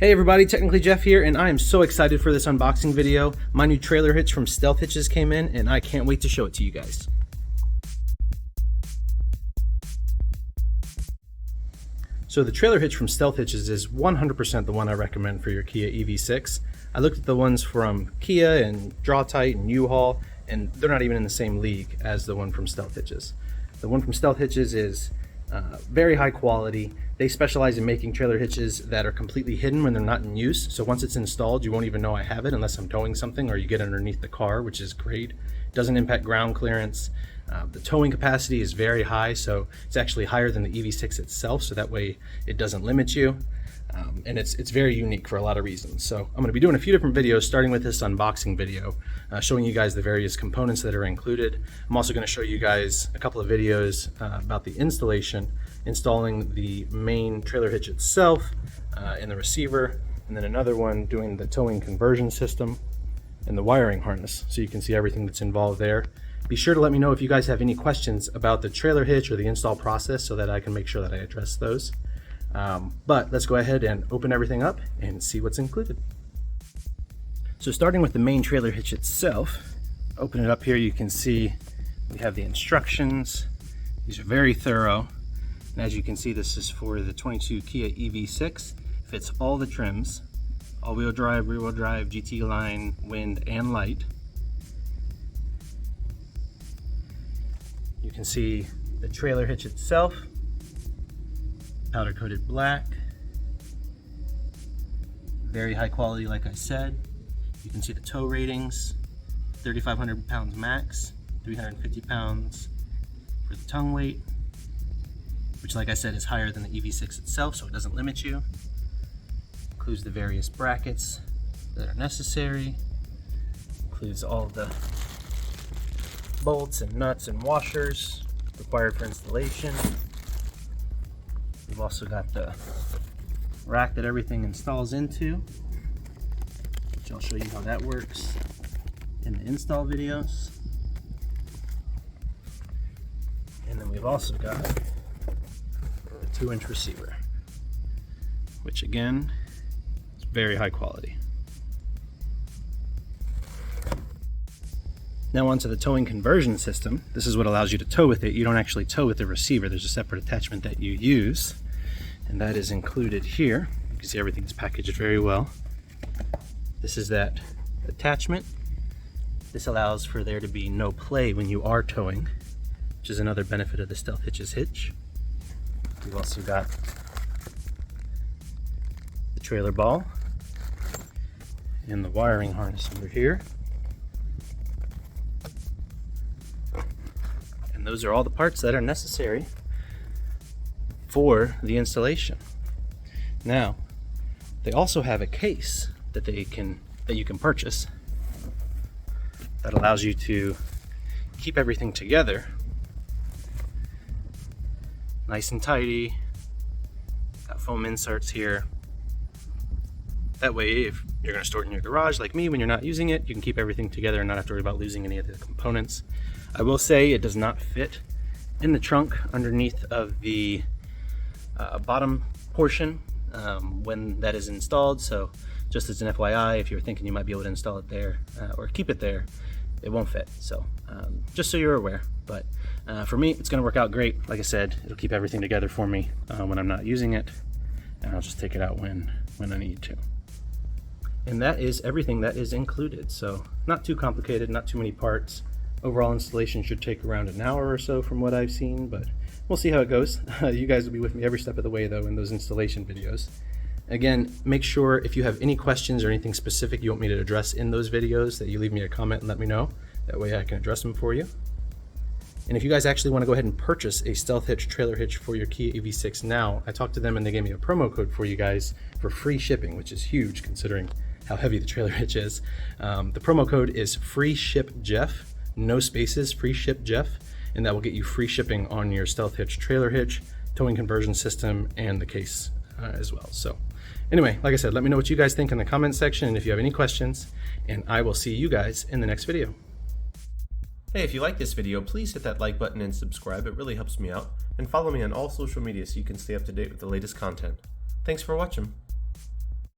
Hey everybody, Technically Jeff here, and I am so excited for this unboxing video. My new trailer hitch from Stealth Hitches came in, and I can't wait to show it to you guys. So the trailer hitch from Stealth Hitches is 100% the one I recommend for your Kia EV6. I looked at the ones from Kia and Draw-Tite and U-Haul, and they're not even in the same league as the one from Stealth Hitches. The one from Stealth Hitches is very high quality. They specialize in making trailer hitches that are completely hidden when they're not in use. So once it's installed, you won't even know I have it unless I'm towing something or you get underneath the car, which is great. It doesn't impact ground clearance. The towing capacity is very high, so it's actually higher than the EV6 itself, so that way it doesn't limit you. And it's very unique for a lot of reasons. So I'm going to be doing a few different videos, starting with this unboxing video, showing you guys the various components that are included. I'm also going to show you guys a couple of videos about the installation, installing the main trailer hitch itself and the receiver, and then another one doing the towing conversion system and the wiring harness, so you can see everything that's involved there. Be sure to let me know if you guys have any questions about the trailer hitch or the install process so that I can make sure that I address those. But let's go ahead and open everything up and see what's included. So starting with the main trailer hitch itself, open it up here, you can see we have the instructions. These are very thorough. And as you can see, this is for the 22 Kia EV6. Fits all the trims, all-wheel drive, rear-wheel drive, GT line, wind, and light. You can see the trailer hitch itself, powder coated black, very high quality like I said. You can see the tow ratings, 3,500 pounds max, 350 pounds for the tongue weight, which like I said is higher than the EV6 itself, so it doesn't limit you. Includes the various brackets that are necessary, includes all the bolts and nuts and washers required for installation. We've also got the rack that everything installs into, which I'll show you how that works in the install videos. And then we've also got the 2-inch receiver, which again is very high quality. Now onto the towing conversion system. This is what allows you to tow with it. You don't actually tow with the receiver. There's a separate attachment that you use, and that is included here. You can see everything's packaged very well. This is that attachment. This allows for there to be no play when you are towing, which is another benefit of the Stealth Hitches hitch. We've also got the trailer ball and the wiring harness over here. And those are all the parts that are necessary for the installation. Now, they also have a case that you can purchase that allows you to keep everything together nice and tidy. Got foam inserts here. That way, if you're going to store it in your garage like me when you're not using it, you can keep everything together and not have to worry about losing any of the components. I will say it does not fit in the trunk underneath of the bottom portion when that is installed. So just as an FYI, if you're thinking you might be able to install it there or keep it there, it won't fit. So just so you're aware. But for me, it's going to work out great. Like I said, it'll keep everything together for me when I'm not using it, and I'll just take it out when I need to. And that is everything that is included. So not too complicated, not too many parts. Overall installation should take around an hour or so from what I've seen, but we'll see how it goes. You guys will be with me every step of the way though in those installation videos. Again, make sure if you have any questions or anything specific you want me to address in those videos that you leave me a comment and let me know. That way I can address them for you. And if you guys actually want to go ahead and purchase a Stealth Hitch trailer hitch for your Kia EV6 now, I talked to them and they gave me a promo code for you guys for free shipping, which is huge considering how heavy the trailer hitch is. The promo code is FreeShipJeff. No spaces, FreeShipJeff, and that will get you free shipping on your Stealth Hitch trailer hitch, towing conversion system, and the case as well. So anyway, like I said, let me know what you guys think in the comment section and if you have any questions, and I will see you guys in the next video. Hey, if you like this video, please hit that like button and subscribe. It really helps me out. And follow me on all social media so you can stay up to date with the latest content. Thanks for watching.